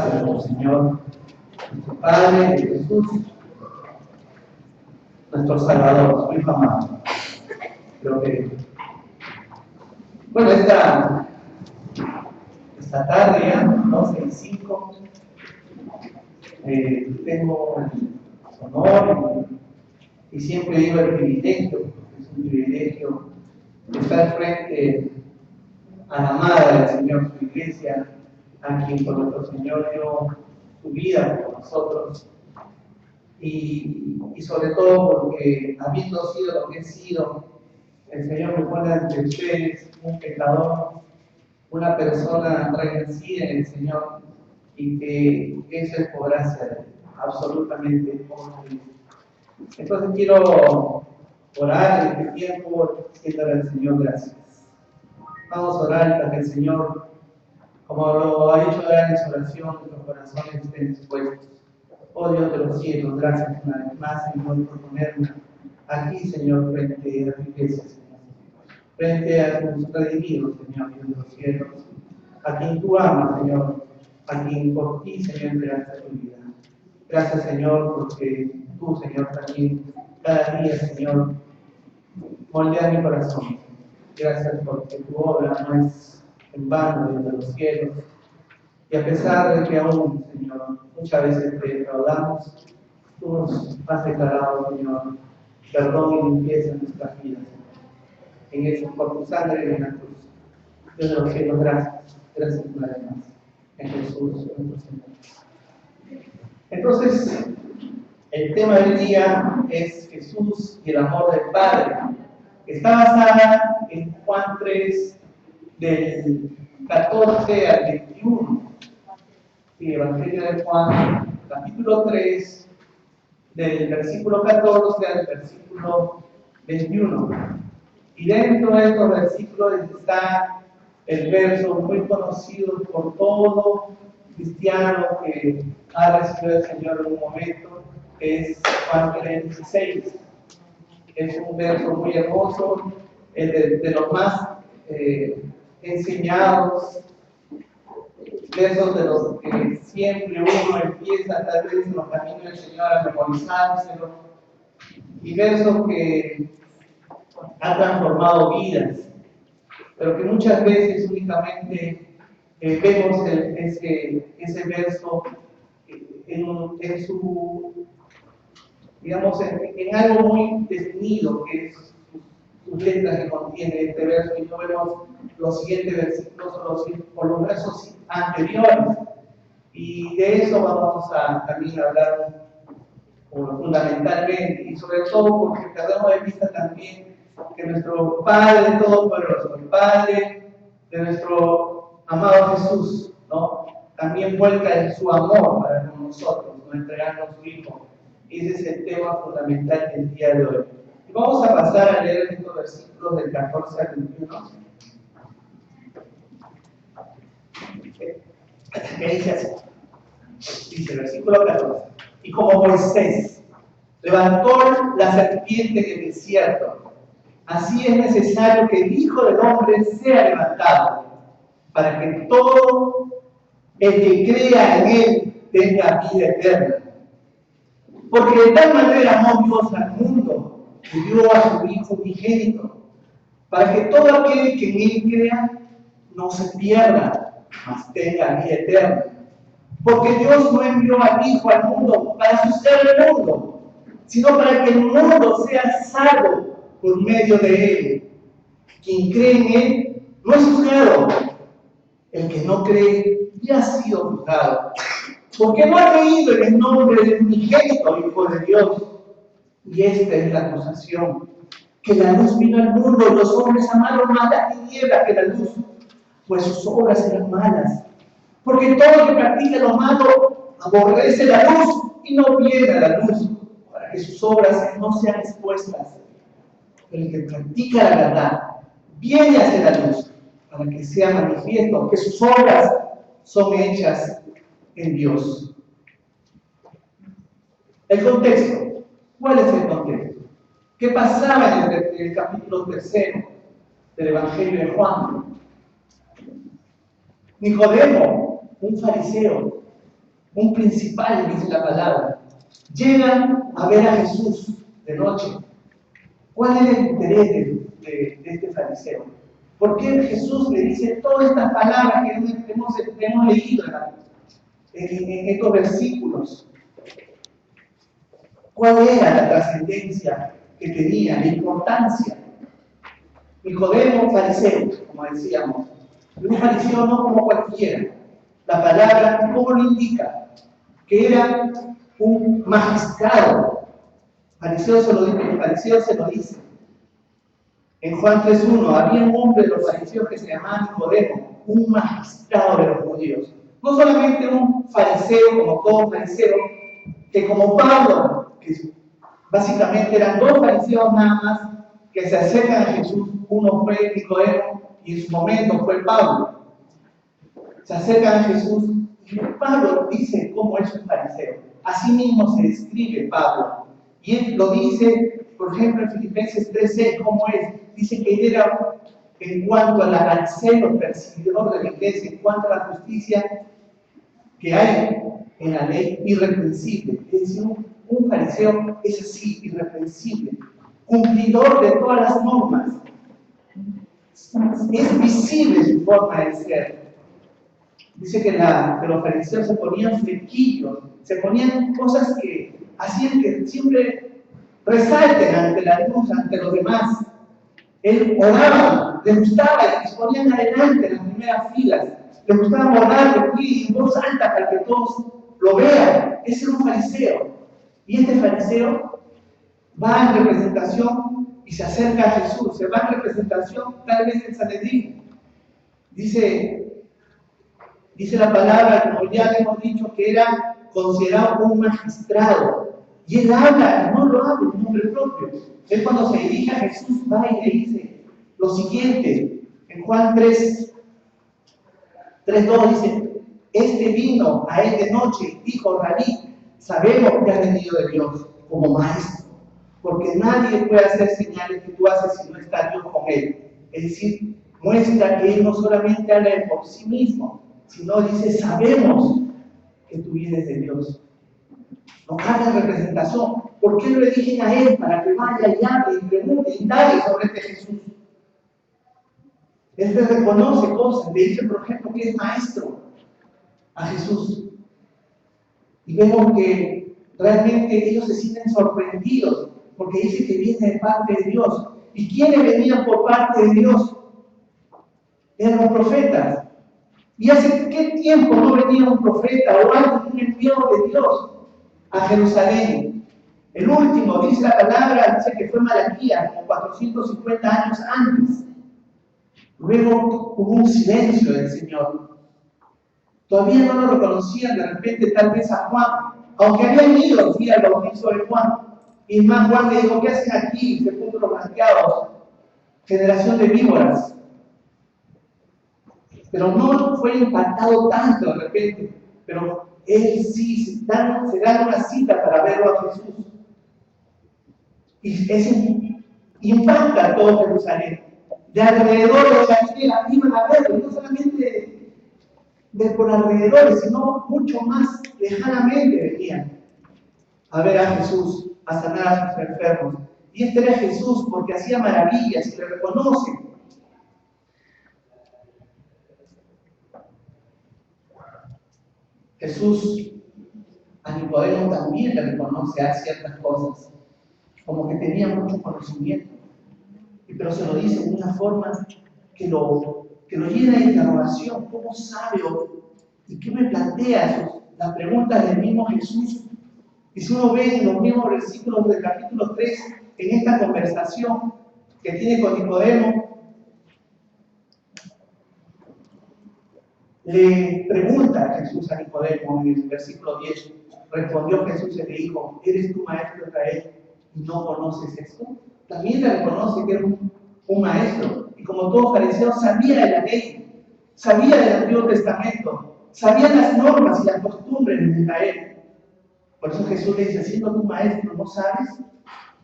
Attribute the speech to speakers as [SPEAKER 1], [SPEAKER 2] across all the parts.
[SPEAKER 1] de nuestro Señor, nuestro Padre, de Jesús, nuestro Salvador, su Hijo amado. Creo que, bueno, esta tarde ya, 12:05, tengo el honor y siempre digo el privilegio, porque es un privilegio estar frente a la amada del Señor, su iglesia, a quien por nuestro Señor dio su vida por nosotros, y sobre todo porque, habiendo sido lo que he sido, el Señor me pone ante ustedes un pecador, una persona agradecida en el Señor, y que eso es por gracia de Él, absolutamente por Él. Entonces quiero orar en este tiempo, diciéndole al Señor gracias. Vamos a orar para que el Señor, como lo ha dicho en su oración, nuestros corazones estén dispuestos. Oh Dios de los cielos, gracias una vez más, Señor, por ponerme aquí, Señor, frente a tu iglesia, Señor. Frente a tus redimidos, Señor, Dios de los cielos, a quien tú amas, Señor, a quien por ti, Señor, entregaste tu vida. Gracias, Señor, porque tú, Señor, también cada día, Señor, moldea mi corazón. Gracias porque tu obra no es en vano desde los cielos. Y a pesar de que aún, Señor, muchas veces te defraudamos, tú nos has declarado, Señor, perdón y limpieza en nuestras vidas, Señor. En eso, por tu sangre en la cruz. Dios de los cielos, gracias. Gracias una vez más. En Jesús, nuestro Señor. Entonces, el tema del día es Jesús y el amor del Padre. Está basada en Juan 3, del 14 al 21. Sí, Evangelio de Juan, capítulo 3, del versículo 14 al versículo 21. Y dentro de estos versículos está el verso muy conocido por todo cristiano que ha recibido al Señor en un momento, que es Juan 3:16. Es un verso muy hermoso, de los más enseñados, versos de los que siempre uno empieza tal vez en los caminos del Señor a memorizárselo, y versos que han transformado vidas, pero que muchas veces únicamente vemos ese verso en su, digamos, en algo muy definido, que es sus letras que contiene este verso, y no vemos los siguientes versículos o los versos anteriores. Y de eso vamos a también hablar fundamentalmente, y sobre todo porque perdemos de vista también que nuestro Padre Todopoderoso, el Padre de nuestro amado Jesús, ¿no?, también vuelca su amor para con nosotros, ¿no?, entregando a su Hijo. Ese es el tema fundamental del día de hoy. Y vamos a pasar a leer estos versículos del 14 al 21. ¿Qué dice así? Dice el versículo 14. Y como Moisés levantó la serpiente en el desierto, así es necesario que el Hijo del Hombre sea levantado, para que todo el que crea en él tenga vida eterna. Porque de tal manera amó Dios al mundo, que dio a su Hijo unigénito, para que todo aquel que en él crea no se pierda, mas tenga vida eterna. Porque Dios no envió al Hijo al mundo para juzgar el mundo, sino para que el mundo sea salvo por medio de él. Quien cree en él no es juzgado. El que no cree ya ha sido juzgado, porque no ha creído en el nombre del unigénito Hijo de Dios. Y esta es la acusación: que la luz vino al mundo y los hombres amaron más la tiniebla que la luz, pues sus obras eran malas. Porque todo el que practica lo malo aborrece la luz y no viene a la luz, para que sus obras no sean expuestas. El que practica la verdad viene hacia la luz, para que sea manifiesto que sus obras son hechas en Dios. El contexto. ¿Cuál es el contexto? ¿Qué pasaba en el capítulo 3 del Evangelio de Juan? Nicodemo, un fariseo, un principal, dice la palabra, llegan a ver a Jesús de noche. ¿Cuál es el interés de este fariseo? ¿Por qué Jesús le dice todas estas palabras que hemos leído en estos versículos? ¿Cuál era la trascendencia que tenía, la importancia? Nicodemo, fariseo, como decíamos. Un fariseo no como cualquiera. La palabra, ¿cómo lo indica? Que era un magistrado. Fariseo se lo dice. En Juan 3:1 había un hombre de los fariseos que se llamaba Nicodemo, un magistrado de los judíos. No solamente un fariseo como todo fariseo, que como Pablo, que básicamente eran dos fariseos nada más que se acercan a Jesús. Uno fue Nicodemo y en su momento fue Pablo. Se acercan a Jesús y Pablo dice cómo es un fariseo. Así mismo se describe Pablo. Y él lo dice, por ejemplo, en Filipenses 3:6, cómo es. Dice que él era, en cuanto al celo perseguidor de la iglesia, en cuanto a la justicia que hay en la ley, irreprensible. Es decir, un fariseo es así, irreprensible, cumplidor de todas las normas. Es visible su forma de ser. Dice que los fariseos se ponían flequillos, se ponían cosas que hacían que siempre resalten ante la luz, ante los demás. Él oraba, le gustaba y se ponían adelante en las primeras filas. Le gustaba orar aquí en voz alta para que todos lo vean. Ese era un fariseo. Y este fariseo va en representación y se acerca a Jesús. Se va en representación tal vez en Sanedrín. Dice la palabra, como ya le hemos dicho, que era considerado un magistrado. Y él habla, no lo habla en nombre propio. Él cuando se dirige a Jesús va y le dice lo siguiente. En Juan 3:2 dice, este vino a él de noche, dijo Rabí, sabemos que has venido de Dios como maestro, porque nadie puede hacer señales que tú haces si no está Dios con él. Es decir, muestra que él no solamente habla por sí mismo, sino dice, sabemos que tú vienes de Dios. Nos habla en representación. ¿Por qué lo eligen a él? Para que vaya y hable y pregunte y indague sobre este Jesús. Él le reconoce cosas, le dice, por ejemplo, que es maestro a Jesús. Y vemos que realmente ellos se sienten sorprendidos porque dice que viene de parte de Dios. ¿Y quiénes venían por parte de Dios? Eran los profetas. ¿Y hace qué tiempo no venía un profeta o alguien, un enviado de Dios a Jerusalén? El último, dice la palabra, dice que fue Malaquías, como 450 años antes. Luego hubo un silencio del Señor. Todavía no lo reconocían de repente tal vez a Juan, aunque habían ido sí, al bautizo de Juan. Y más Juan le dijo, ¿qué hacen aquí, sepulcros blanqueados? Generación de víboras. Pero no fue impactado tanto de repente, pero él sí se da una cita para verlo a Jesús. Y eso impacta a todo Jerusalén. De alrededor de la Galilea iban a verlo, no solamente de por alrededor, sino mucho más lejanamente venían a ver a Jesús, a sanar a sus enfermos. Y este era Jesús porque hacía maravillas y le reconocen. Jesús a Nicodemo también le reconoce a ciertas cosas, como que tenía mucho conocimiento, pero se lo dice de una forma que lo llena de interrogación. ¿Cómo sabe? ¿Y qué me plantea? Las preguntas del mismo Jesús. Y si uno ve en los mismos versículos del capítulo 3, en esta conversación que tiene con Nicodemo, le pregunta a Jesús a Nicodemo en el versículo 10. Respondió Jesús y le dijo, ¿eres tu maestro Israel y no conoces esto? También le reconoce que era un maestro. Y como todo fariseo sabía de la ley, sabía del Antiguo Testamento, sabía las normas y las costumbres de Israel. Por eso Jesús le dice, siendo tu maestro, ¿no sabes?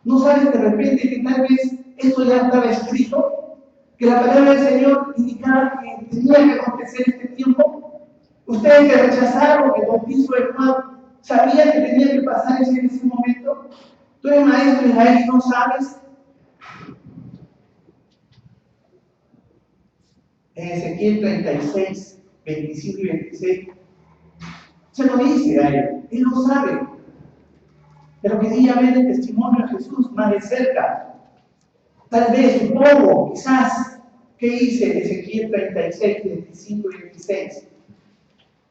[SPEAKER 1] ¿No sabes de repente que tal vez esto ya estaba escrito? Que la palabra del Señor indicaba que tenía que acontecer este tiempo. Ustedes que rechazaron el bautizo de Juan, ¿sabían que tenía que pasar eso en ese momento? Tú eres maestro de Israel y no sabes. En Ezequiel 36, 25 y 26, se lo dice a él lo sabe. Pero quería ver el testimonio de Jesús más de cerca. Tal vez, supongo, quizás, ¿qué dice en Ezequiel 36, 25 y 26?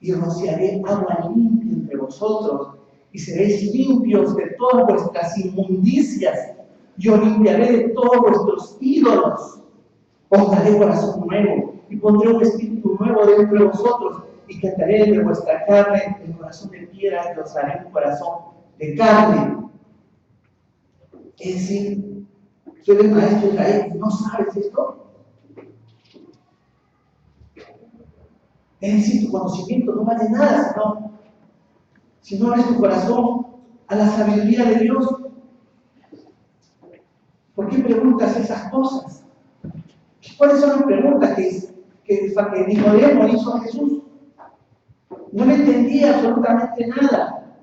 [SPEAKER 1] Y rociaré agua limpia entre vosotros, y seréis limpios de todas vuestras inmundicias. Yo limpiaré de todos vuestros ídolos. Os daré corazón nuevo, y pondré un espíritu nuevo dentro de vosotros, y quitaré de vuestra carne el corazón de piedra, y os daré un corazón de carne. Es decir, tú eres maestro de Israel, ¿no sabes esto? Es decir, tu conocimiento no vale nada si no abres tu corazón a la sabiduría de Dios. ¿Por qué preguntas esas cosas? ¿Cuáles son las preguntas que Nicodemo hizo a Jesús? No le entendía absolutamente nada.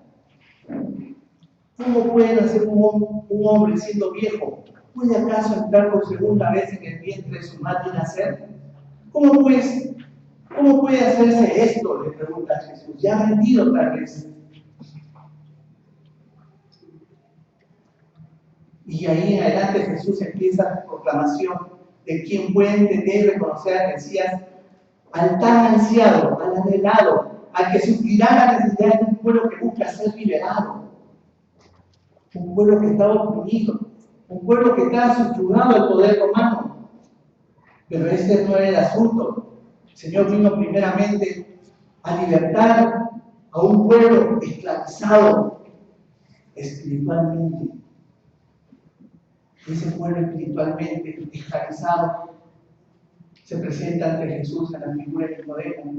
[SPEAKER 1] ¿Cómo puede nacer un hombre siendo viejo? ¿Puede acaso entrar por segunda vez en el vientre de su madre y nacer? ¿Cómo puede hacerse esto? Le pregunta Jesús. Ya ha vendido tal vez. Y ahí en adelante Jesús empieza la proclamación de quien puede entender y reconocer al Mesías, al tan ansiado, al anhelado, al que suplirá la necesidad de un pueblo que busca ser liberado. Un pueblo que está oprimido, un pueblo que está subyugado al poder romano. Pero ese no era el asunto. El Señor vino primeramente a libertar a un pueblo esclavizado espiritualmente. Ese pueblo espiritualmente esclavizado se presenta ante Jesús en la figura de Nicodemo,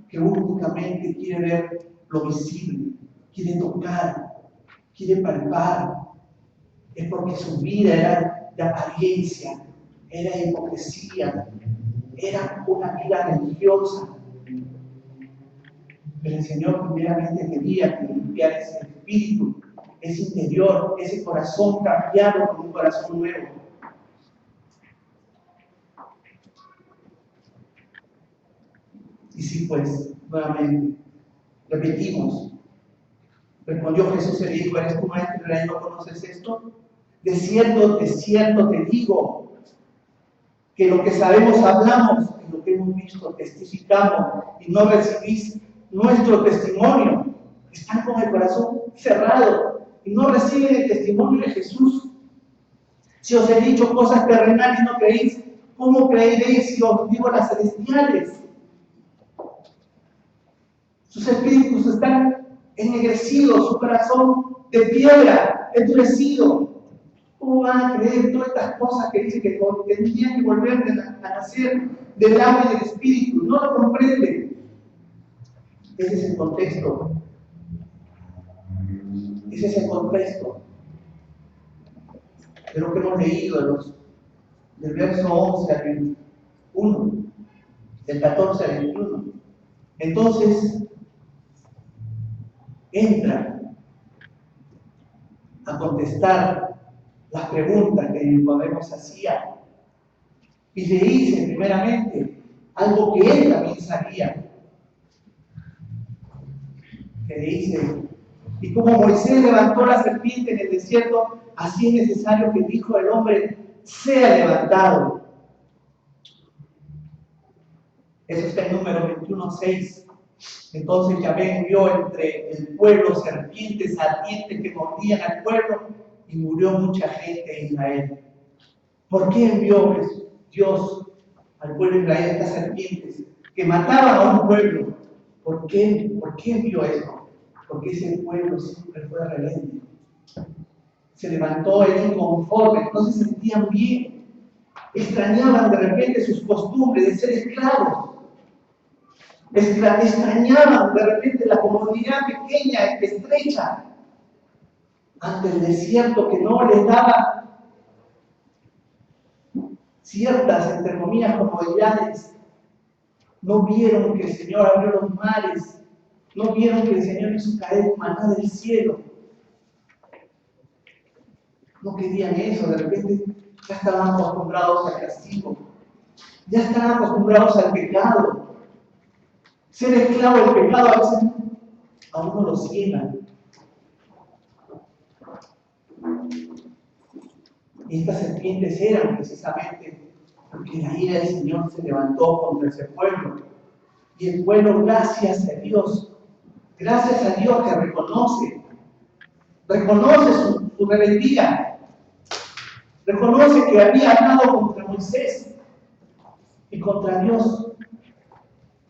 [SPEAKER 1] que únicamente quiere ver lo visible, quiere tocar, quiere palpar. Es porque su vida era de apariencia, era de hipocresía, era una vida religiosa. Pero el Señor primeramente quería limpiar ese espíritu, ese interior, ese corazón cambiado por un corazón nuevo. Y sí, pues, nuevamente, repetimos. Respondió Jesús y le dijo: ¿eres tu maestro y no conoces esto? De cierto te digo, que lo que sabemos hablamos y lo que hemos visto testificamos, y no recibís nuestro testimonio. Están con el corazón cerrado y no reciben el testimonio de Jesús. Si os he dicho cosas terrenales y no creéis, ¿cómo creeréis si os digo las celestiales? Sus espíritus están ennegrecidos, su corazón de piedra, endurecido. ¿Cómo van a creer todas estas cosas que dice que tendrían que volver a nacer del agua y del espíritu? No lo comprenden. Ese es el contexto. Ese es el contexto de lo que hemos leído del verso 11 al 21, del 14 al 21. Entonces, entra a contestar las preguntas que Nicodemo hacía y le dice primeramente algo que él también sabía, que le dice: y como Moisés levantó la serpiente en el desierto, así es necesario que el Hijo del Hombre sea levantado. Eso está en Números 21:6. Entonces Yahvé envió entre el pueblo serpientes ardientes que mordían al pueblo, y murió mucha gente de Israel. ¿Por qué envió Dios al pueblo de Israel estas serpientes que mataban a un pueblo? ¿Por qué envió eso? Porque ese pueblo siempre fue rebelde. Se levantó el inconforme, no se sentían bien, extrañaban de repente sus costumbres de ser esclavos. Extrañaban de repente la comodidad pequeña, estrecha, ante el desierto que no les daba ciertas, entre comillas, comodidades. No vieron que el Señor abrió los mares. No vieron que el Señor hizo caer maná del cielo. No querían eso. De repente ya estaban acostumbrados al castigo. Ya estaban acostumbrados al pecado. Ser esclavo del pecado a veces a uno lo ciega. Y estas serpientes eran precisamente porque la ira del Señor se levantó contra ese pueblo. Y el pueblo, gracias a Dios que reconoce su rebeldía, reconoce que había hablado contra Moisés y contra Dios.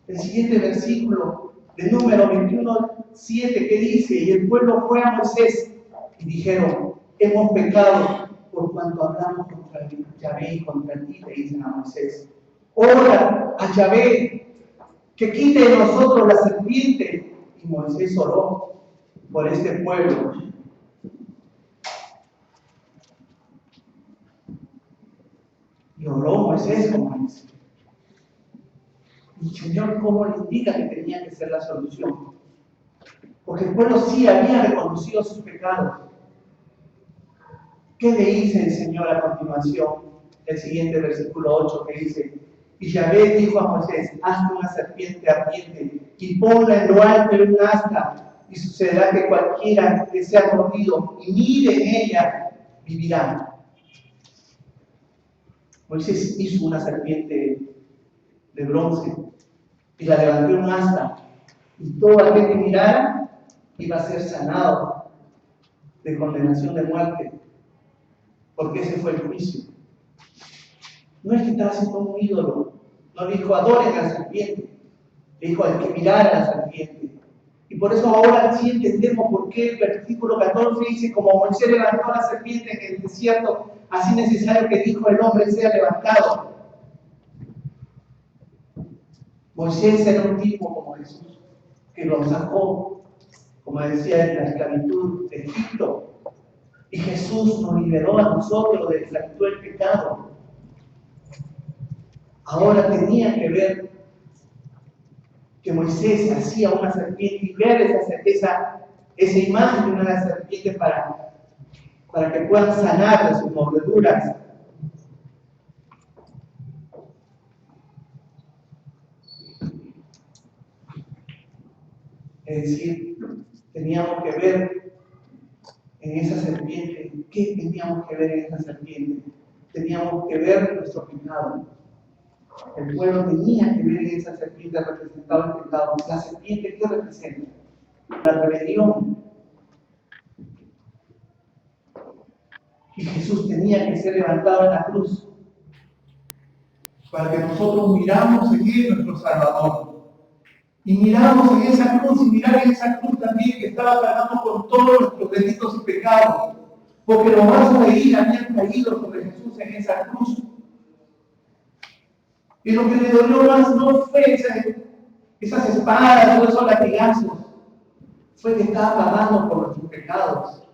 [SPEAKER 1] El siguiente versículo de Número 21:7 que dice: y el pueblo fue a Moisés y dijeron: hemos pecado por cuanto hablamos contra Yahvé y contra ti, le dicen a Moisés. Ora a Yahvé que quite de nosotros la serpiente. Y Moisés oró por este pueblo. Y oró Moisés como dice. Y el Señor, ¿cómo le indica que tenía que ser la solución? Porque el pueblo sí había reconocido sus pecados. ¿Qué le dice el Señor a continuación? El siguiente versículo 8 que dice: y Yahvé dijo a Moisés: hazte una serpiente ardiente y ponla en lo alto de un asta, y sucederá que cualquiera que sea mordido y mire en ella vivirá. Moisés hizo una serpiente de bronce y la levantó en un asta, y todo aquel que mirara iba a ser sanado de condenación de muerte, porque ese fue el juicio. No es que estaba haciendo un ídolo, no dijo adoren a la serpiente, le dijo al que mirara a la serpiente. Y por eso ahora sí entendemos por qué el versículo 14 dice: como Moisés levantó a la serpiente en el desierto, así necesario que dijo el hombre sea levantado. Moisés era un tipo como Jesús, que lo sacó, como decía, de la esclavitud de Egipto. Y Jesús nos liberó a nosotros de la esclavitud del pecado. Ahora tenía que ver que Moisés hacía una serpiente y ver esa imagen de una serpiente para que puedan sanar de sus mordeduras. Es decir, teníamos que ver en esa serpiente. ¿Qué teníamos que ver en esa serpiente? Teníamos que ver nuestro pecado. El pueblo tenía que ver en esa serpiente representaba el pecado. ¿La serpiente qué representa? La rebelión. Y Jesús tenía que ser levantado en la cruz para que nosotros miramos en él nuestro Salvador. Y miramos en esa cruz, y mirar en esa cruz también que estaba cargando con todos nuestros delitos y pecados. Porque los vasos de ira habían caído sobre Jesús en esa cruz. Y lo que le dolió más no fue esas espadas o esos latigazos, fue que estaba pagando por nuestros pecados.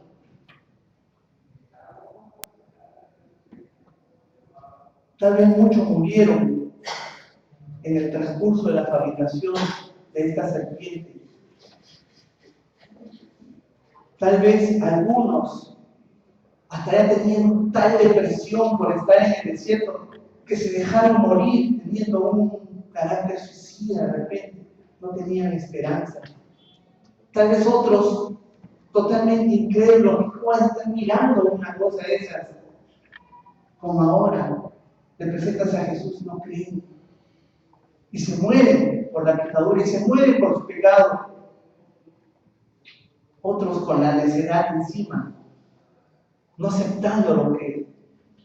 [SPEAKER 1] Tal vez muchos murieron en el transcurso de la fabricación de esta serpiente. Tal vez algunos hasta ya tenían tal depresión por estar en el desierto que se dejaron morir teniendo un carácter suicida de repente. No tenían esperanza. Tal vez otros totalmente incrédulos, que están mirando una cosa de esas. Como ahora, le presentas a Jesús y no creen. Y se mueren por la pecadura y se mueren por su pecado. Otros con la necedad encima, no aceptando lo que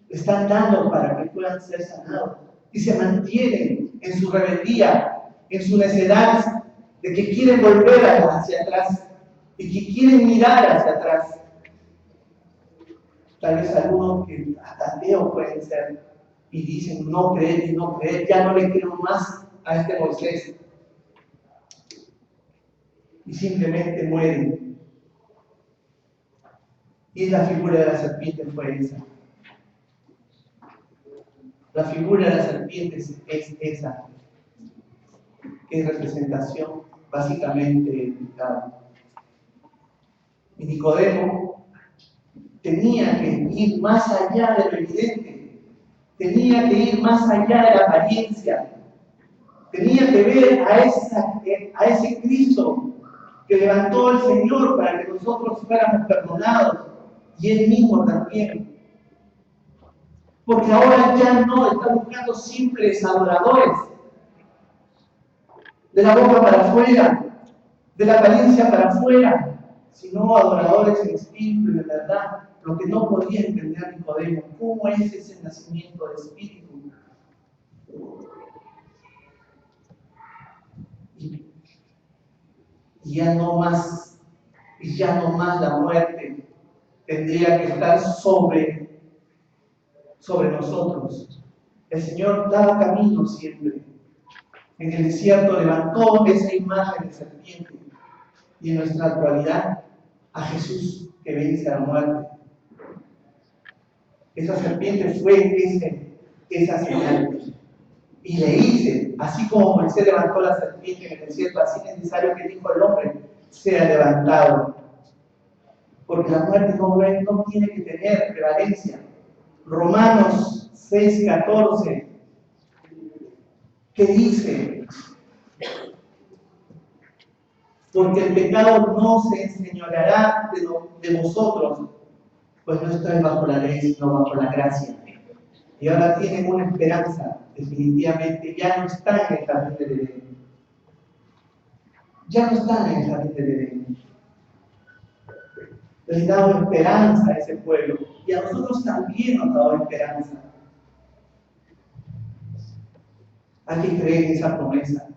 [SPEAKER 1] están dando para que puedan ser sanados. Y se mantienen en su rebeldía, en su necedad, de que quieren volver hacia atrás y que quieren mirar hacia atrás. Tal vez algunos que hasta ateos pueden ser y dicen no creer y no creer, ya no le creo más a este Moisés. Y simplemente mueren. Y la figura de la serpiente fue esa. La figura de la serpiente es esa. que es representación básicamente del pecado. Y Nicodemo tenía que ir más allá de lo evidente, tenía que ir más allá de la apariencia, tenía que ver a ese Cristo que levantó el Señor para que nosotros fuéramos perdonados, y Él mismo también. Porque ahora ya no está buscando simples adoradores, de la boca para afuera, de la apariencia para afuera, sino adoradores en espíritu y de verdad. Lo que no podía entender Nicodemo, ¿cómo es ese nacimiento de espíritu? Y ya no más la muerte tendría que estar sobre nosotros. El Señor daba camino siempre. En el desierto levantó esa imagen de serpiente, y en nuestra actualidad a Jesús que vence a la muerte. Esa serpiente fue esa señal. Y le dice, así como Moisés levantó la serpiente en el desierto, así es necesario que el Hijo del Hombre sea levantado. Porque la muerte no tiene que tener prevalencia. Romanos 6:14, que dice: porque el pecado no se enseñoreará de vosotros, pues no estáis bajo la ley, sino bajo la gracia. Y ahora tienen una esperanza, definitivamente, ya no están en el jardín del Edén. Ya no están en el jardín del Edén. Les ha dado esperanza a ese pueblo, y a nosotros también nos ha dado esperanza. Hay que creer en esa promesa.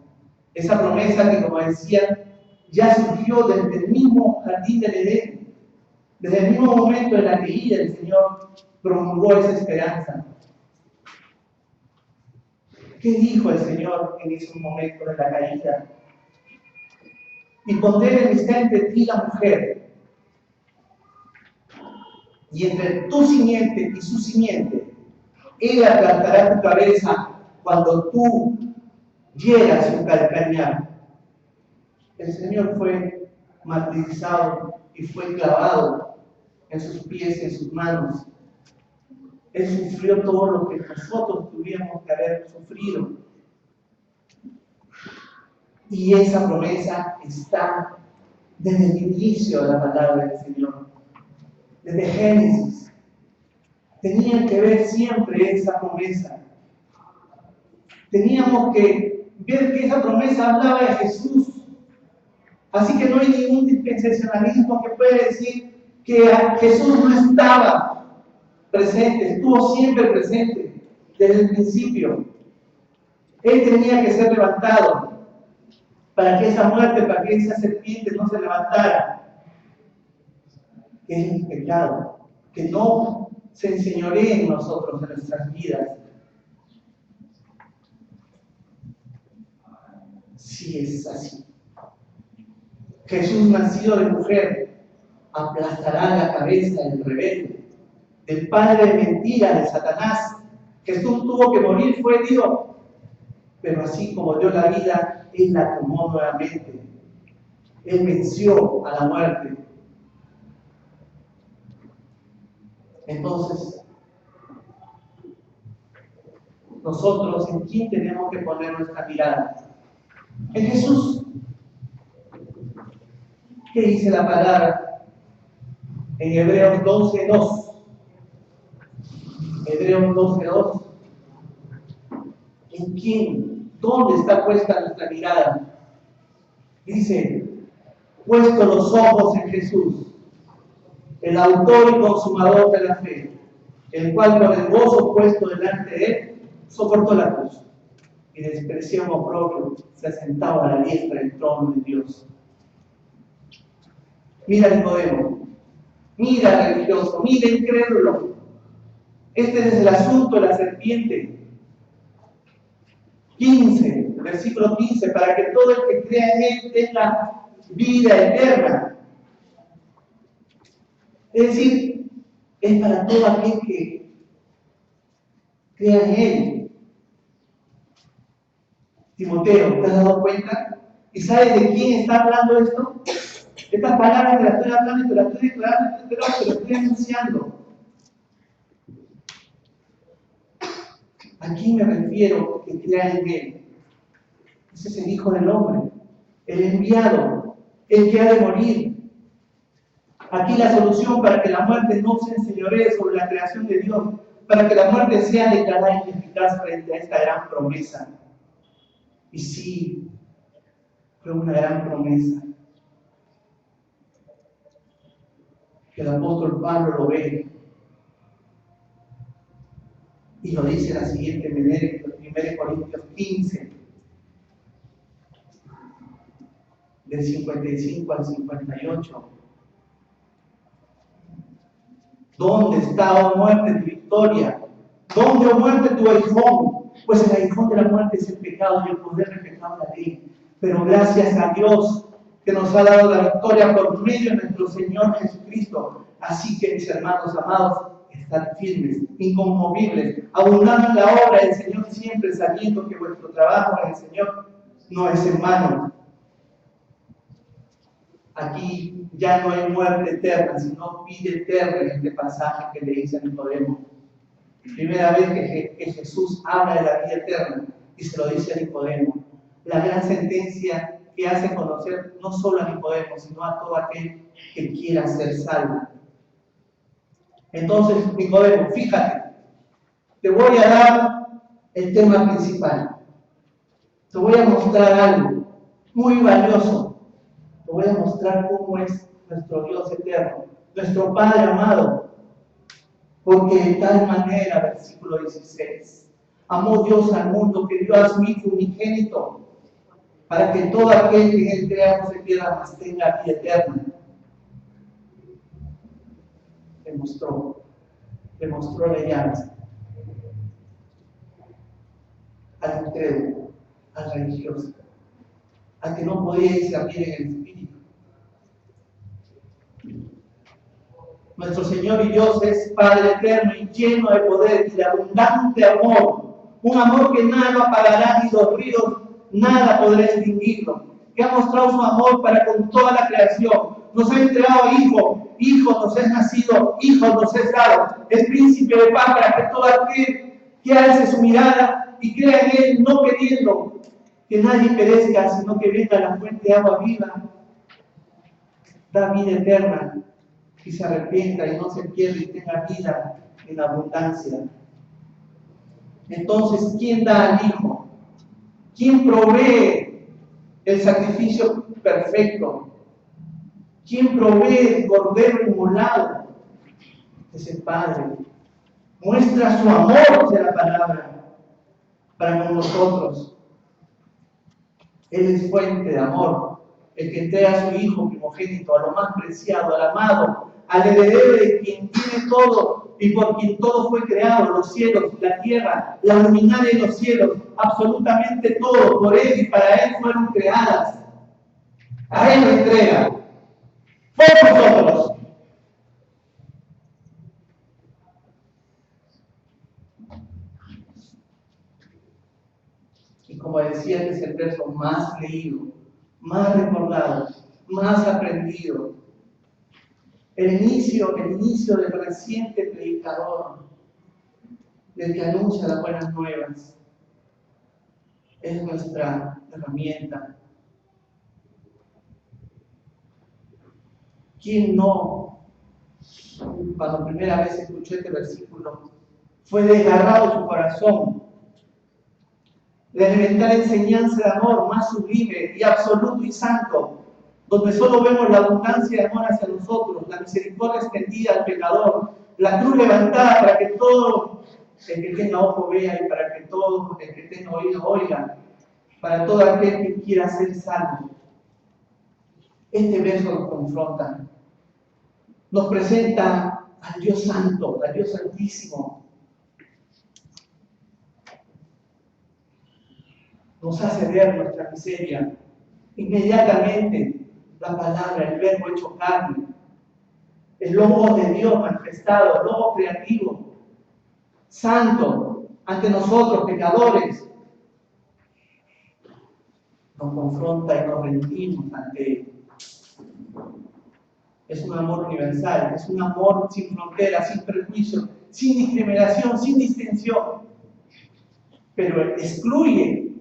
[SPEAKER 1] Esa promesa que, como decía, ya surgió desde el mismo jardín del Edén. Desde el mismo momento de la caída, el Señor promulgó esa esperanza. ¿Qué dijo el Señor en ese momento de la caída? Y pondré enemistad entre ti y la mujer, y entre tu simiente y su simiente. Él aplastará tu cabeza cuando tú hieras su calcañar. El Señor fue martirizado y fue clavado en sus pies y en sus manos. Él sufrió todo lo que nosotros tuviéramos que haber sufrido. Y esa promesa está desde el inicio de la palabra del Señor. Desde Génesis. Tenían que ver siempre esa promesa. Teníamos que ver que esa promesa hablaba de Jesús. Así que no hay ningún dispensacionalismo que pueda decir que Jesús no estaba presente, estuvo siempre presente desde el principio. Él tenía que ser levantado para que esa muerte, para que esa serpiente no se levantara. Que es el pecado, que no se enseñoree en nosotros, en nuestras vidas. Si es así. Jesús, nacido de mujer, aplastará la cabeza del rebelde, del padre de mentira, de Satanás. Jesús tuvo que morir, fue Dios, pero así como dio la vida, Él la tomó nuevamente. Él venció a la muerte. Entonces, nosotros, ¿en quién tenemos que poner nuestra mirada? En Jesús. ¿Qué dice la palabra? En Hebreos 12:2. Hebreos 12:2. ¿En quién? ¿Dónde está puesta nuestra mirada? Dice: puesto los ojos en Jesús, el autor y consumador de la fe, el cual por el gozo puesto delante de él, soportó la cruz y despreció como propio, se sentaba a la diestra del trono de Dios. Mira Nicodemo, mira religioso, mira incrédulo. Este es el asunto de la serpiente. 15, versículo 15, para que todo el que crea en él tenga vida eterna. Es decir, es para todo aquel que crea en él. Timoteo, ¿te has dado cuenta? ¿Y sabes de quién está hablando esto? Estas palabras te las estoy hablando, te las estoy declarando, te las estoy anunciando. ¿A quién me refiero que crea en él? Ese es el Hijo del Hombre, el enviado, el que ha de morir. Aquí la solución para que la muerte no se enseñoree sobre la creación de Dios, para que la muerte sea declarada ineficaz frente a esta gran promesa. Y sí, fue una gran promesa. Que el apóstol Pablo lo ve y lo dice en la siguiente manera, en 1 Corintios 15, del 55 al 58. ¿Dónde está, oh muerte, tu victoria? ¿Dónde, oh muerte, tu aguijón? Pues el aguijón de la muerte es el pecado y el poder del pecado la ley. Pero gracias a Dios que nos ha dado la victoria por medio de nuestro Señor Jesucristo. Así que, mis hermanos amados, estad firmes, inconmovibles, abundando en la obra del Señor siempre, sabiendo que vuestro trabajo en el Señor no es en vano. Aquí ya no hay muerte eterna, sino vida eterna en este pasaje que le dice a Nicodemo. Primera vez que Jesús habla de la vida eterna y se lo dice a Nicodemo. La gran sentencia que hace conocer no solo a Nicodemo, sino a todo aquel que quiera ser salvo. Entonces, Nicodemo, fíjate, te voy a dar el tema principal. Te voy a mostrar algo muy valioso. Te voy a mostrar cómo es nuestro Dios eterno, nuestro Padre amado. Porque de tal manera, versículo 16, amó Dios al mundo que dio a su Hijo unigénito, para que todo aquel que en él crea no se pierda, mas tenga vida eterna. Demostró la llave al incrédulo, al religioso, al que no podía discernir en el espíritu. Nuestro Señor y Dios es Padre eterno y lleno de poder y de abundante amor. Un amor que nada lo apagará ni los ríos, nada podrá extinguirlo. Que ha mostrado su amor para con toda la creación. Nos ha entregado hijo nos es nacido, hijo nos es dado. Es príncipe de paz para que todo aquel que alce su mirada y crea en él, no queriendo que nadie perezca, sino que venga la fuente de agua viva. Da vida eterna. Y se arrepienta y no se pierde y tenga vida en abundancia. Entonces, ¿quién da al Hijo? ¿Quién provee el sacrificio perfecto? ¿Quién provee el cordero inmolado? Es el Padre. Muestra su amor, dice la palabra, para con nosotros. Él es fuente de amor, el que entrega a su Hijo primogénito, a lo más preciado, al amado, al heredero de quien tiene todo y por quien todo fue creado, los cielos, la tierra, la luminaria de los cielos, absolutamente todo, por Él y para Él fueron creadas. A Él lo entrega, por nosotros. Y como decía, este es el verso más leído, más recordado, más aprendido. El inicio del reciente predicador, del que anuncia las buenas nuevas, es nuestra herramienta. ¿Quién no, cuando primera vez escuchó este versículo, fue desgarrado su corazón? La elemental enseñanza de amor más sublime y absoluto y santo, donde solo vemos la abundancia de amor hacia nosotros, la misericordia extendida al pecador, la cruz levantada para que todo el que tenga ojo vea y para que todo el que tenga oído oiga, para todo aquel que quiera ser salvo. Este verso nos confronta, nos presenta al Dios Santo, al Dios Santísimo. Nos hace ver nuestra miseria. Inmediatamente la palabra, el verbo hecho carne, el lobo de Dios manifestado, el lobo creativo, santo, ante nosotros, pecadores. nos confronta y nos rendimos ante Él. Es un amor universal, es un amor sin fronteras, sin prejuicio, sin discriminación, sin distinción. Pero excluye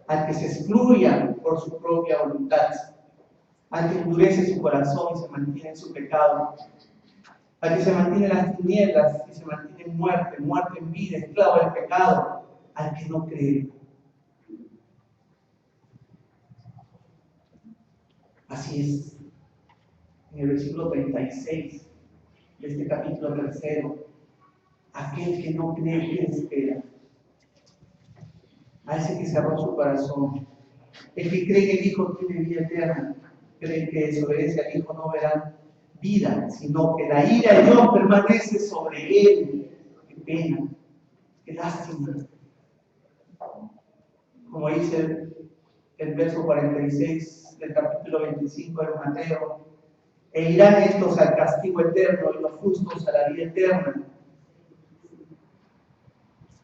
[SPEAKER 1] al que se excluya por su propia voluntad, al que endurece su corazón y se mantiene en su pecado, al que se mantiene en las tinieblas y se mantiene en muerte, muerte en vida, esclavo del pecado, al que no cree. Así es. En el versículo 36 de este capítulo 3, aquel que no cree, ¿qué espera? A ese que cerró su corazón. El que cree que el Hijo tiene vida eterna, cree que desobedece al Hijo no verá vida, sino que la ira de Dios permanece sobre él. Qué pena, qué lástima. Como dice el verso 46 del capítulo 25 de Mateo, e irán estos al castigo eterno y los justos a la vida eterna.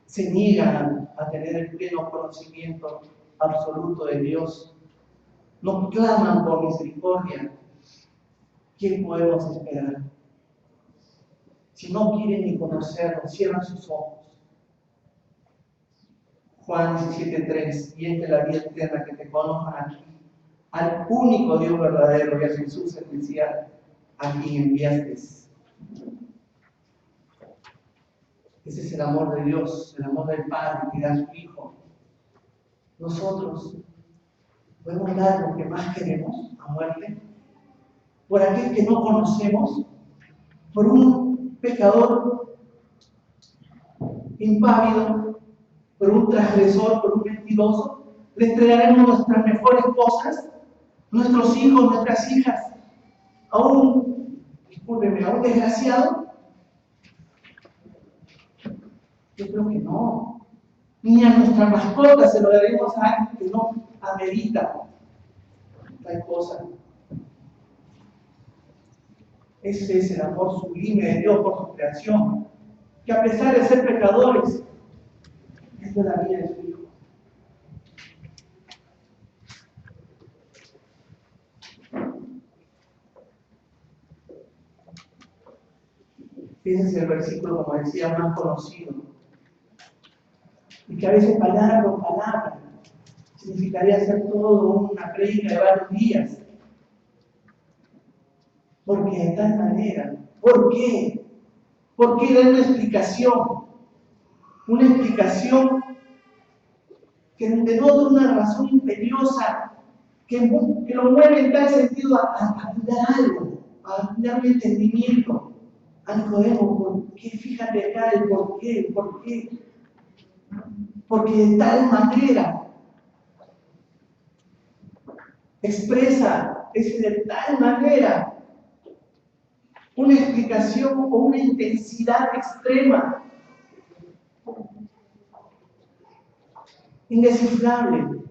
[SPEAKER 1] Se niegan a tener el pleno conocimiento absoluto de Dios. No claman por misericordia. ¿Qué podemos esperar? Si no quieren ni conocerlo, cierran sus ojos. Juan 17:3, y esta es la vida eterna, que te conozcan a ti, al único Dios verdadero, y a Jesús especial, a quien enviaste. Ese es el amor de Dios, el amor del Padre que da a su Hijo. Nosotros podemos dar lo que más queremos a muerte por aquel que no conocemos, por un pecador impávido, por un transgresor, por un mentiroso. Le entregaremos nuestras mejores cosas, nuestros hijos, nuestras hijas, a un desgraciado. Yo creo que no. Ni a nuestra mascota se lo daremos a alguien que no amerita tal cosa. Ese es el amor sublime de Dios por su creación, que a pesar de ser pecadores, es de la vida de su Hijo. Ese es el versículo, como decía, más conocido. Y que a veces palabra por palabra significaría hacer todo una prédica de varios días. Porque de tal manera, ¿por qué? ¿Por qué dar una explicación? Una explicación que denota una razón imperiosa, que lo mueve en tal sentido a cuidar algo, a cuidar un entendimiento. A Nicodemo, ¿por qué? Fíjate acá el por qué, ¿por qué? Porque de tal manera expresa, es de tal manera una explicación o una intensidad extrema, indescifrable.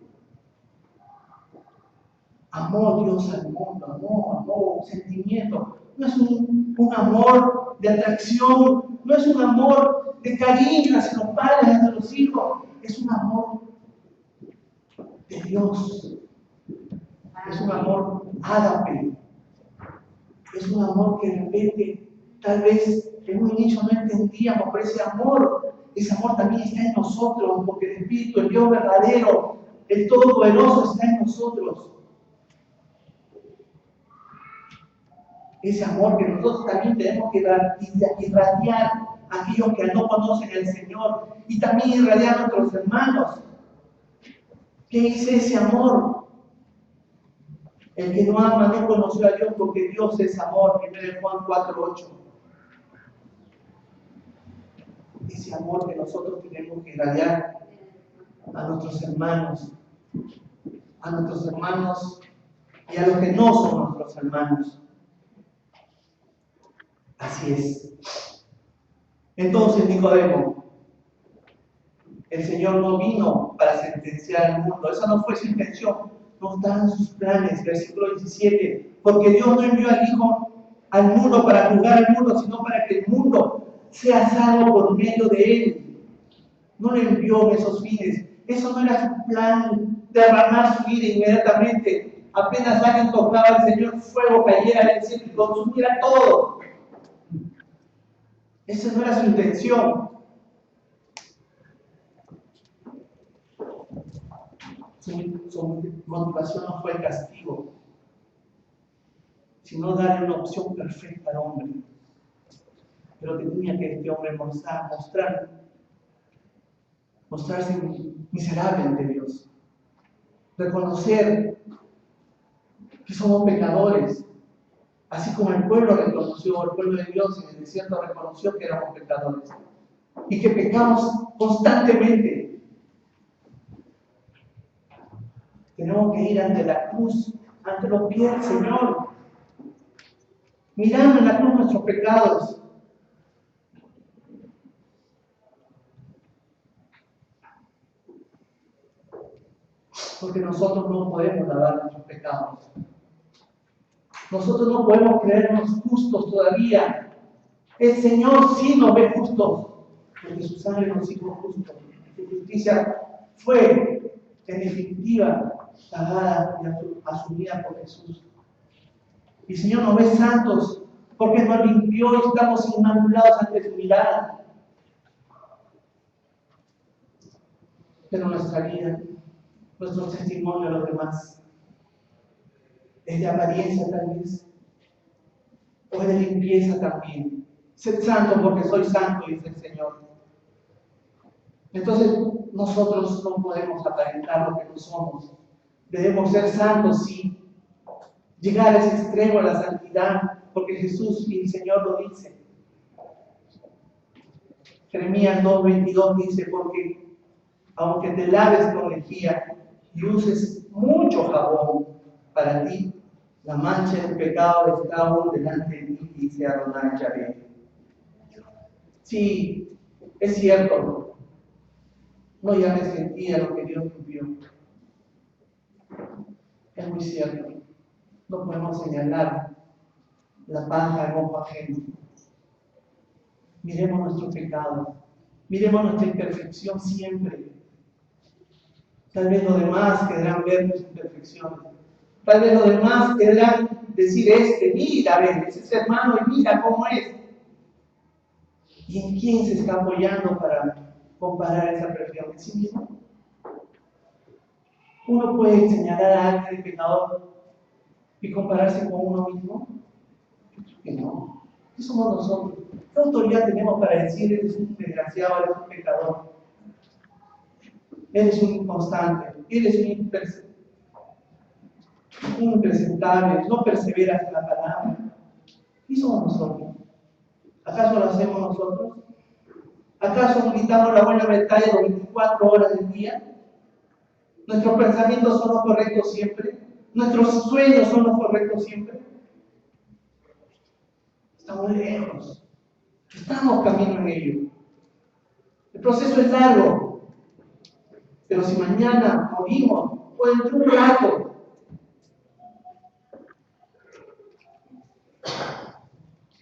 [SPEAKER 1] Amó Dios al mundo, amó un sentimiento. No es un amor de atracción, no es un amor de cariño hacia los padres, hacia los hijos, es un amor de Dios. Es un amor ágape. Es un amor que de repente, tal vez en un inicio no entendíamos, pero ese amor también está en nosotros, porque el Espíritu, el Dios verdadero, el Todopoderoso está en nosotros. Ese amor que nosotros también tenemos que irradiar a aquellos que no conocen al Señor y también irradiar a nuestros hermanos. ¿Qué dice ese amor? El que no ama no conoció a Dios, porque Dios es amor. 1 Juan 4:8. Ese amor que nosotros tenemos que irradiar a nuestros hermanos y a los que no son nuestros hermanos. Así es. Entonces, Nicodemo, el Señor no vino para sentenciar al mundo. Esa no fue su intención. No estaban sus planes. Versículo 17. Porque Dios no envió al Hijo al mundo para juzgar al mundo, sino para que el mundo sea salvo por medio de Él. No le envió en esos fines. Eso no era su plan derramar su vida inmediatamente. Apenas alguien tocaba al Señor, fuego cayera del cielo y consumiera todo. Esa no era su intención. Su motivación no fue el castigo, sino darle una opción perfecta al hombre. Pero tenía que este hombre mostrarse miserable ante Dios. Reconocer que somos pecadores, así como el pueblo reconoció, el pueblo de Dios en el desierto reconoció que éramos pecadores y que pecamos constantemente. Tenemos que ir ante la cruz, ante los pies del Señor, mirando en la cruz nuestros pecados. Porque nosotros no podemos lavar nuestros pecados. Nosotros no podemos creernos justos todavía. El Señor sí nos ve justos, porque su sangre nos hizo justos. Su justicia fue, en definitiva, pagada y asumida por Jesús. Y el Señor nos ve santos, porque nos limpió y estamos inmaculados ante su mirada. Pero nuestra vida, nuestro testimonio a los demás, es de apariencia tal vez, o es de limpieza también. Sed santo porque soy santo, dice el Señor. Entonces, nosotros no podemos aparentar lo que no somos. Debemos ser santos, sí. Llegar a ese extremo de la santidad, porque Jesús y el Señor lo dice. Jeremías 2:22 dice, porque aunque te laves con lejía y uses mucho jabón para ti, la mancha del pecado está aún delante de ti, dice Adonai Yahvé. Sí, es cierto. No llames mentira lo que Dios cumplió. Es muy cierto. No podemos señalar la paja en ojo ajeno. Miremos nuestros pecados. Miremos nuestra imperfección siempre. Tal vez los demás querrán ver nuestras imperfecciones. Tal vez los demás querrán decir, mira, ven, ese hermano y mira cómo es. ¿Y en quién se está apoyando para comparar esa perfección? ¿En sí mismo? ¿Uno puede señalar a alguien pecador y compararse con uno mismo? Que no. ¿Qué somos nosotros? ¿Qué autoridad tenemos para decir, eres un desgraciado, eres un pecador? Eres un inconstante, eres un impresentable, no perseveras en la palabra. ¿Qué somos nosotros? ¿Acaso lo hacemos nosotros? ¿Acaso gritamos la buena batalla las 24 horas del día? ¿Nuestros pensamientos son los correctos siempre? ¿Nuestros sueños son los correctos siempre? Estamos lejos. Estamos camino en ello. El proceso es largo. Pero si mañana morimos, o dentro de un rato,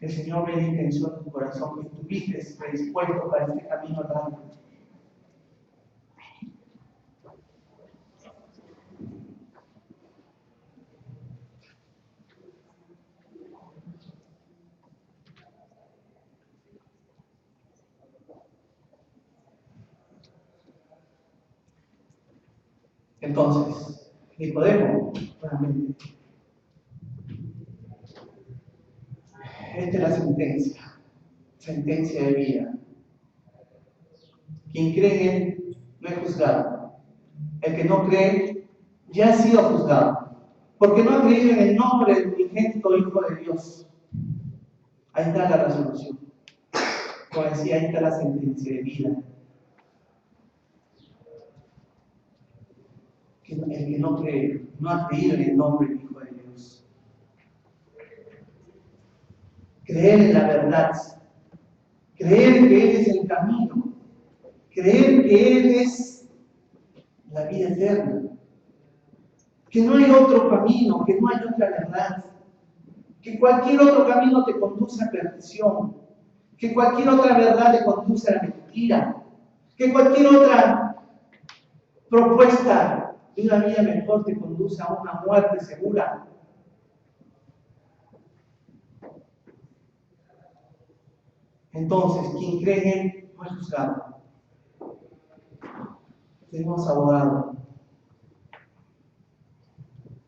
[SPEAKER 1] el Señor ve la intención de tu corazón que estuviste predispuesto para este camino largo. Entonces, Nicodemo, nuevamente, esta es la sentencia de vida. Quien cree en Él no es juzgado. El que no cree ya ha sido juzgado, porque no ha creído en el nombre del unigénito Hijo de Dios. Ahí está la resolución. Como decía, ahí está la sentencia de vida. El que no cree, no ha creído en el nombre del Hijo de Dios. Creer en la verdad, creer que Él es el camino, creer que Él es la vida eterna, que no hay otro camino, que no hay otra verdad, que cualquier otro camino te conduce a perdición, que cualquier otra verdad te conduce a la mentira, que cualquier otra propuesta Y una vida mejor te conduce a una muerte segura. Entonces, quien cree en Él no es juzgado. Tenemos abogado.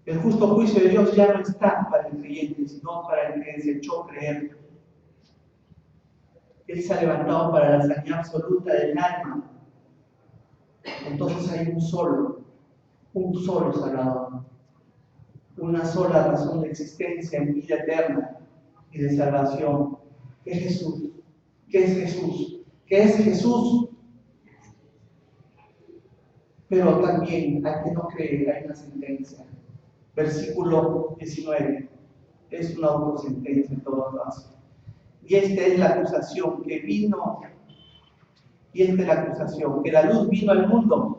[SPEAKER 1] El justo juicio de Dios ya no está para el creyente, sino para el que desechó creer. Él se ha levantado para la sanidad absoluta del alma. Entonces hay un solo Salvador, una sola razón de existencia en vida eterna y de salvación, que es Jesús. ¿Qué es Jesús? ¿Qué es Jesús? Pero también hay que no creer, hay una sentencia. Versículo 19. Es una autosentencia en todo caso. Y esta es la acusación que vino, que la luz vino al mundo.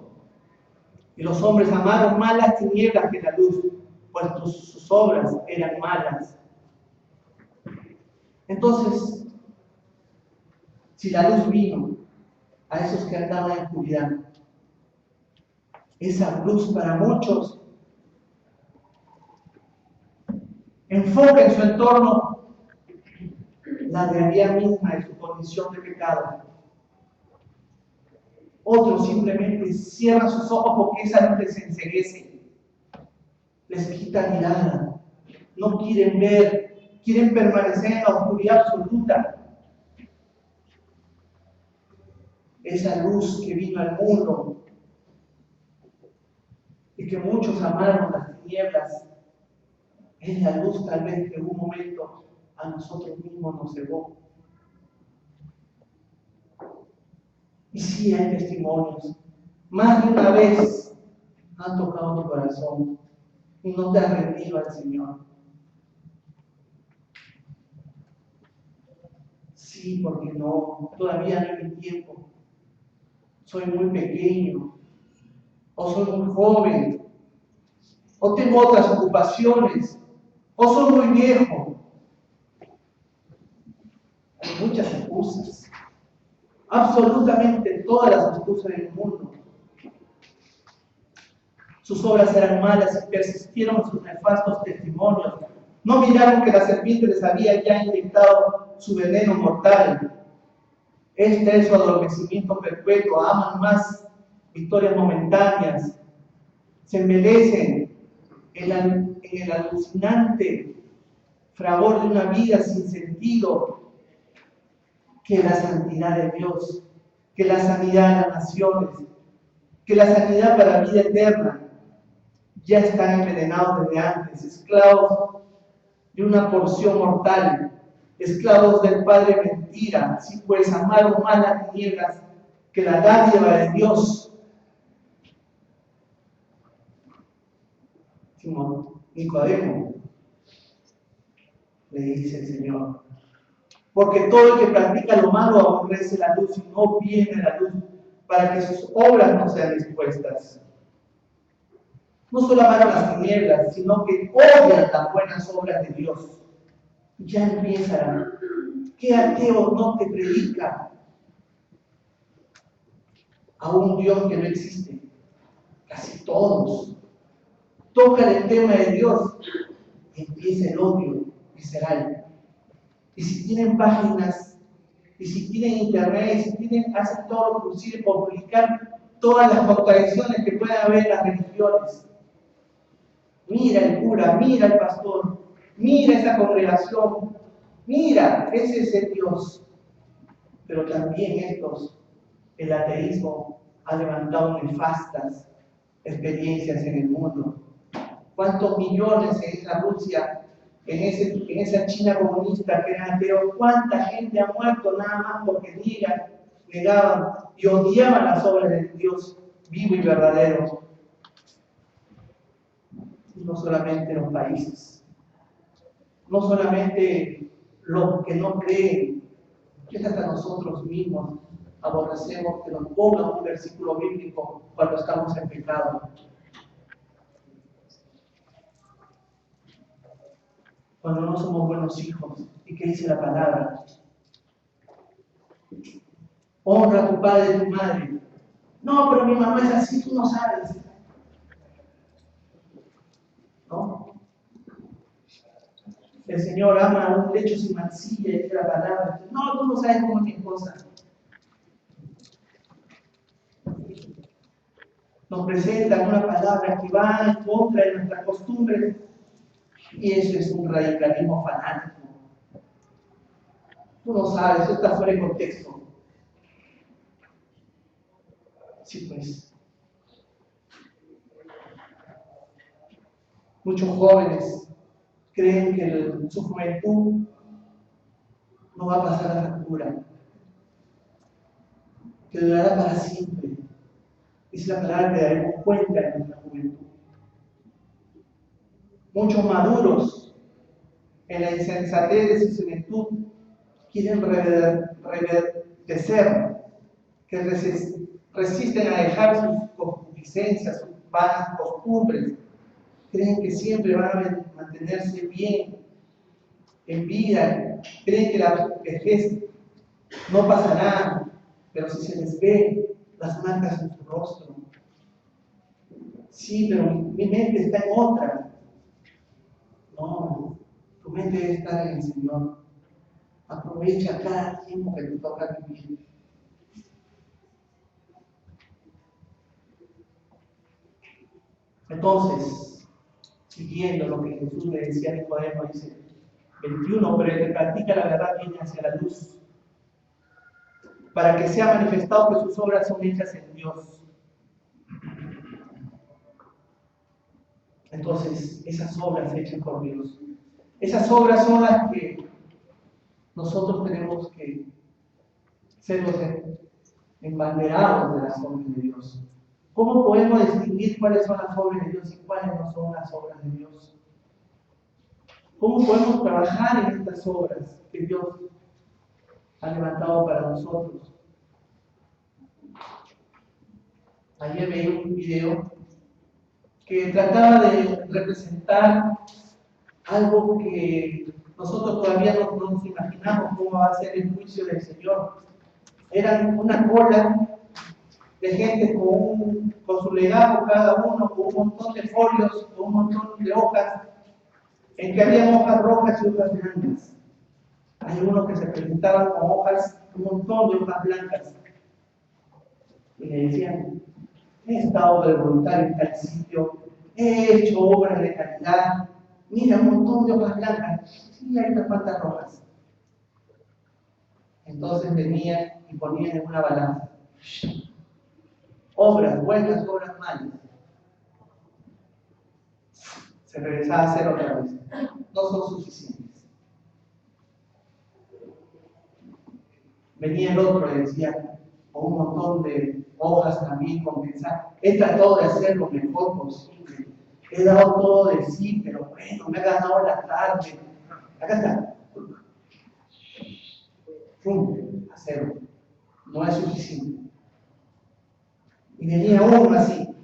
[SPEAKER 1] Y los hombres amaron más las tinieblas que la luz, pues sus obras eran malas. Entonces, si la luz vino a esos que andaban en oscuridad, esa luz para muchos enfoca en su entorno la realidad misma de su condición de pecado. Otros simplemente cierran sus ojos porque esa luz les enceguece, les quita mirada, no quieren ver, quieren permanecer en la oscuridad absoluta. Esa luz que vino al mundo y que muchos amaron las tinieblas, es la luz tal vez que en un momento a nosotros mismos nos cegó. Y sí hay testimonios, más de una vez han tocado tu corazón y no te has rendido al Señor. Sí, porque no, todavía no es mi tiempo. Soy muy pequeño, o soy muy joven, o tengo otras ocupaciones, o soy muy viejo. Hay muchas excusas, absolutamente todas las excusas del mundo. Sus obras eran malas y persistieron sus nefastos testimonios. No miraron que la serpiente les había ya inyectado su veneno mortal. Este es su adormecimiento perpetuo. Aman más victorias momentáneas. Se envelecen en el alucinante fragor de una vida sin sentido, que la santidad de Dios, que la sanidad de las naciones, que la sanidad para la vida eterna. Ya están envenenados desde antes, esclavos de una porción mortal, esclavos del padre mentira. Si pues amaron más las tinieblas que la dádiva de Dios. Nicodemo, le dice el Señor, porque todo el que practica lo malo aborrece la luz y no viene a la luz para que sus obras no sean expuestas. No solo amaron las tinieblas, sino que odian las buenas obras de Dios. Ya empiezan. ¿Qué ateo no te predica a un Dios que no existe? Casi todos. Tocan el tema de Dios y empieza el odio visceral. Y si tienen páginas, y si tienen internet, y si hacen todo lo posible por publicar todas las contradicciones que pueden haber en las religiones. Mira el cura, mira el pastor, mira esa congregación, mira, ese es el Dios. Pero también el ateísmo ha levantado nefastas experiencias en el mundo. ¿Cuántos millones en esa Rusia, en esa China comunista que era ateo, cuánta gente ha muerto nada más porque negaban y odiaban las obras del Dios vivo y verdadero? Y no solamente los países, no solamente los que no creen, que hasta nosotros mismos aborrecemos que nos pongan un versículo bíblico cuando estamos en pecado. Cuando no somos buenos hijos. ¿Y qué dice la palabra? Honra a tu padre y a tu madre. No, pero mi mamá es así, tú no sabes. El Señor ama un lecho sin mancilla, y dice la palabra. No, tú no sabes cómo es mi esposa. Nos presentan una palabra que va en contra de nuestras costumbres, y eso es un radicalismo fanático. Tú no sabes, eso está fuera de contexto. Sí, pues. Muchos jóvenes creen que su juventud no va a pasar la factura, que durará para siempre. Es la palabra que daremos cuenta de nuestra juventud. Muchos maduros, en la insensatez de su juventud, quieren reverdecer, que resisten a dejar sus concupiscencias, sus vanas costumbres. Creen que siempre van a mantenerse bien, en vida. Creen que la vejez no pasará, pero si se les ve las marcas en su rostro. Sí, pero mi mente está en otra. No, tu mente debe estar en el Señor. Aprovecha cada tiempo que te toca vivir. Entonces, siguiendo lo que Jesús le decía a Nicodemo, dice 21, pero el que practica la verdad viene hacia la luz, para que sea manifestado que sus obras son hechas en Dios. Entonces, esas obras hechas por Dios, esas obras son las que nosotros tenemos que ser los embanderados de las obras de Dios. ¿Cómo podemos distinguir cuáles son las obras de Dios y cuáles no son las obras de Dios? ¿Cómo podemos trabajar en estas obras que Dios ha levantado para nosotros? Ayer veí un video que trataba de representar algo que nosotros todavía no nos imaginamos cómo va a ser el juicio del Señor. Era una cola de gente con su legado cada uno, con un montón de folios, con un montón de hojas, en que había hojas rojas y hojas blancas. Hay unos que se presentaban con hojas, un montón de hojas blancas. Y le decían, he estado de voluntario en tal sitio, he hecho obras de caridad, mira un montón de hojas blancas, sí, hay unas cuantas rojas. Entonces venían y ponían en una balanza. Obras buenas, obras malas. Se regresaba a hacer otra vez. No son suficientes. Venía el otro y decía, con un montón de hojas también, con pensar, he tratado de hacer lo mejor posible. He dado todo de sí, pero bueno, me ha ganado la tarde. Acá está. ¡Pum! Hacerlo. No es suficiente. Y venía uno así,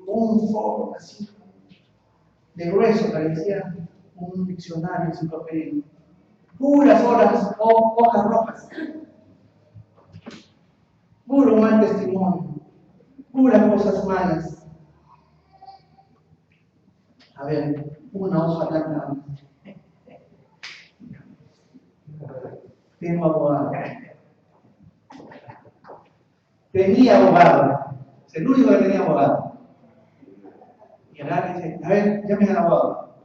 [SPEAKER 1] un foro así, de grueso, parecía un diccionario enciclopédico. Puras hojas rojas. Puro mal testimonio. Puras cosas malas. A ver, una hoja blanca. Tengo abogado. Tenía abogado. Es el único que tenía abogado. Y ahora dice, a ver, llamen al abogado.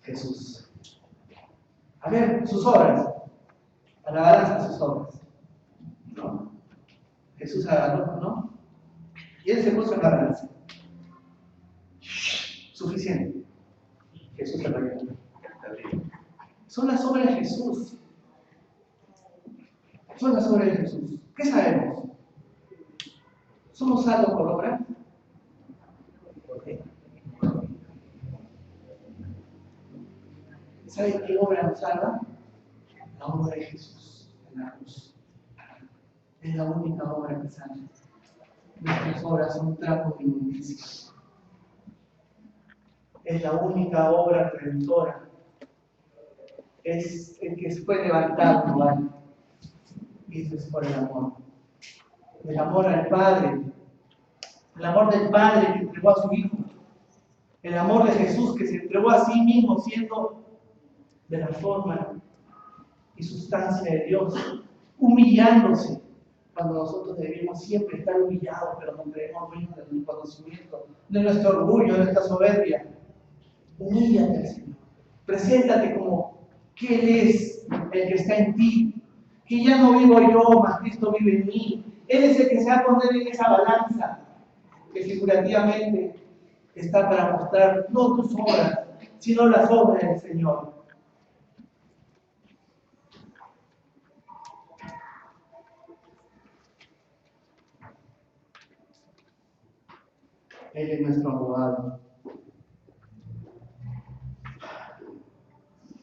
[SPEAKER 1] Jesús. A ver, sus obras. A la balanza sus obras. No. Jesús agarró, ¿no? Y él se puso en la balanza. Suficiente. Jesús se regaló. Son las obras de Jesús. Son las obras de Jesús. ¿Qué sabemos? ¿Somos salvos por obra? ¿Sabe qué obra nos salva? La obra de Jesús en la cruz. Es la única obra que salva. Nuestras obras son trapos de inmundicia. Es la única obra redentora. Es el que fue levantado, ¿vale? Y eso es por el amor. El amor al Padre. El amor del Padre que entregó a su Hijo. El amor de Jesús que se entregó a sí mismo siendo de la forma y sustancia de Dios, humillándose, cuando nosotros debemos siempre estar humillados, pero no creemos dueños de nuestro conocimiento, de nuestro orgullo, de nuestra soberbia. Humíllate al Señor. Preséntate como que Él es el que está en ti, que ya no vivo yo, mas Cristo vive en mí. Él es el que se va a poner en esa balanza, que figurativamente está para mostrar no tus obras, sino las obras del Señor. Él es nuestro abogado.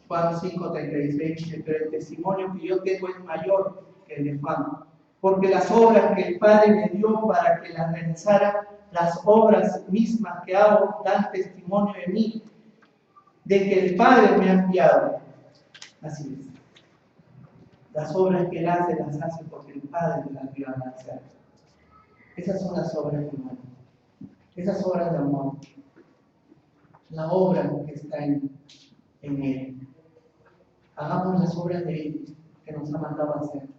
[SPEAKER 1] Juan 5:36 dice, pero el testimonio que yo tengo es mayor que el de Juan, porque las obras que el Padre me dio para que las realizara, las obras mismas que hago, dan testimonio de mí, de que el Padre me ha enviado. Así es. Las obras que Él hace, las hace porque el Padre me las envió a hacer. Esas son las obras de amor. Esas obras de amor. La obra que está en Él. Hagamos las obras de Él que nos ha mandado a hacer.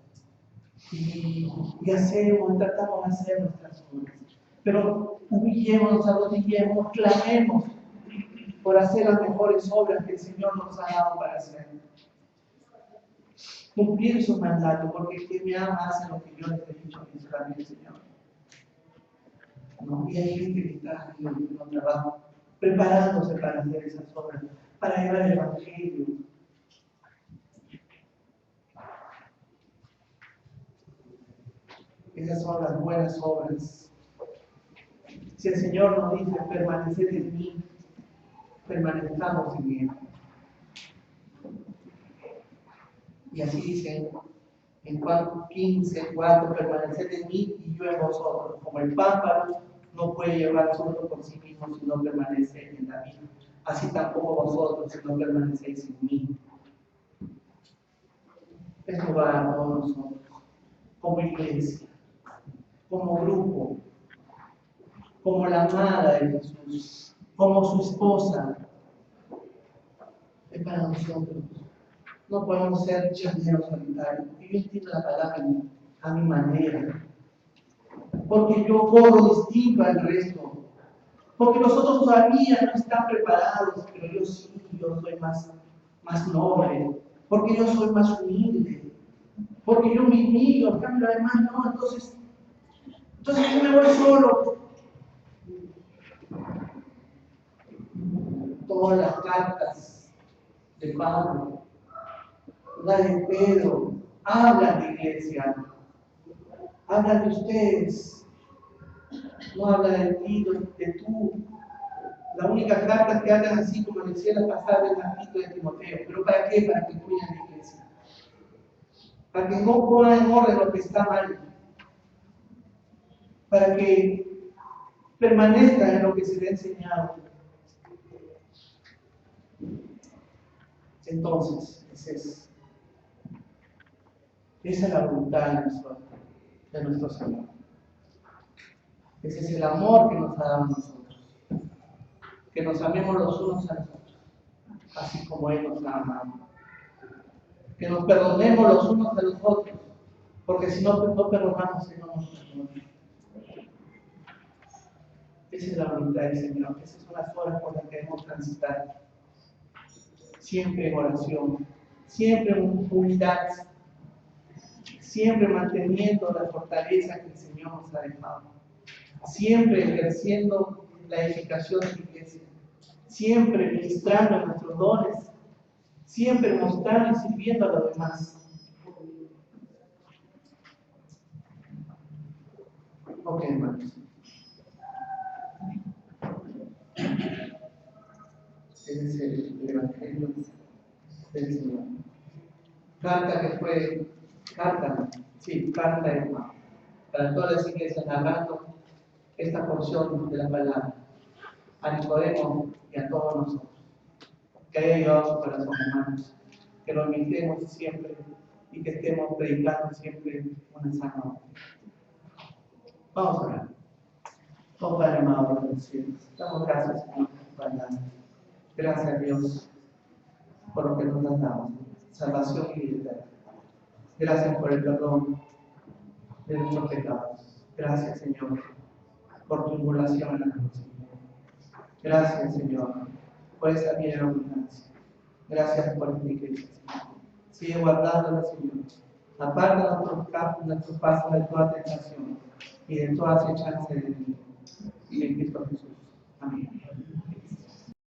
[SPEAKER 1] Y hacemos, tratamos de hacer nuestras obras. Pero humillémonos, arrodillemos, clamemos por hacer las mejores obras que el Señor nos ha dado para hacer. Cumplir su mandato, porque el que me ama hace lo que yo les he dicho que será bien, Señor. ¿No? Y hay gente que está en el trabajo, preparándose para hacer esas obras, para llevar el Evangelio. Esas son las buenas obras. Si el Señor nos dice, permaneced en mí, permanezcamos en Él. Y así dice en Juan 15:4, permaneced en mí y yo en vosotros. Como el pámpano no puede llevar fruto por sí mismo si no permanece en la vid, así tampoco vosotros si no permanecéis en mí. Esto va a todos nosotros, como iglesia, como grupo, como la amada de Jesús, como su esposa. Es para nosotros. No podemos ser llaneros solitarios, porque yo entiendo la palabra a mi manera, porque yo corro distinto al resto, porque los otros todavía no están preparados, pero yo sí, yo soy más noble, porque yo soy más humilde, porque yo me humillo, en cambio además no, entonces yo me voy solo. Todas las cartas de Pablo, la de Pedro, hablan de iglesia, hablan de ustedes, no habla de ti, de tú. La única carta que hablan así como decía la pasada es la carta de Timoteo. ¿Pero para qué? Para que cuiden la iglesia. Para que no pongan en orden lo que está mal. Para que permanezcan en lo que se le ha enseñado. Entonces, esa es la voluntad de nuestro Señor. Ese es el amor que nos ha dado a nosotros. Que nos amemos los unos a los otros, así como Él nos ha amado. Que nos perdonemos los unos a los otros, porque si no perdonamos, Él no nos perdona. Esa es la voluntad del Señor. Esas son las horas por las que debemos transitar. Siempre en oración, siempre en humildad, siempre manteniendo la fortaleza que el Señor nos ha dejado, siempre ejerciendo la edificación de la iglesia, siempre ministrando nuestros dones, siempre mostrando y sirviendo a los demás. Ok, hermanos. Ese es el Evangelio del Señor. Carta hermano, para todas las iglesias, narrando esta porción de la palabra, a Nicodemo y a todos nosotros. Que haya llevado su corazón, hermanos, que lo imitemos siempre y que estemos predicando siempre una sana doctrina. Vamos a orar. Oh Padre amado de los cielos, damos gracias por tu palabra. Gracias a Dios por lo que nos has dado, salvación y vida eterna. Gracias por el perdón de nuestros pecados. Gracias, Señor, por tu inmolación en la cruz. Gracias, Señor, por esa vida en abundancia. Gracias por esta iglesia, Señor. Sigue guardándola, Señor. Aparta nuestros pasos de toda tentación y de toda acechanza del enemigo. Y en Cristo Jesús. Amén.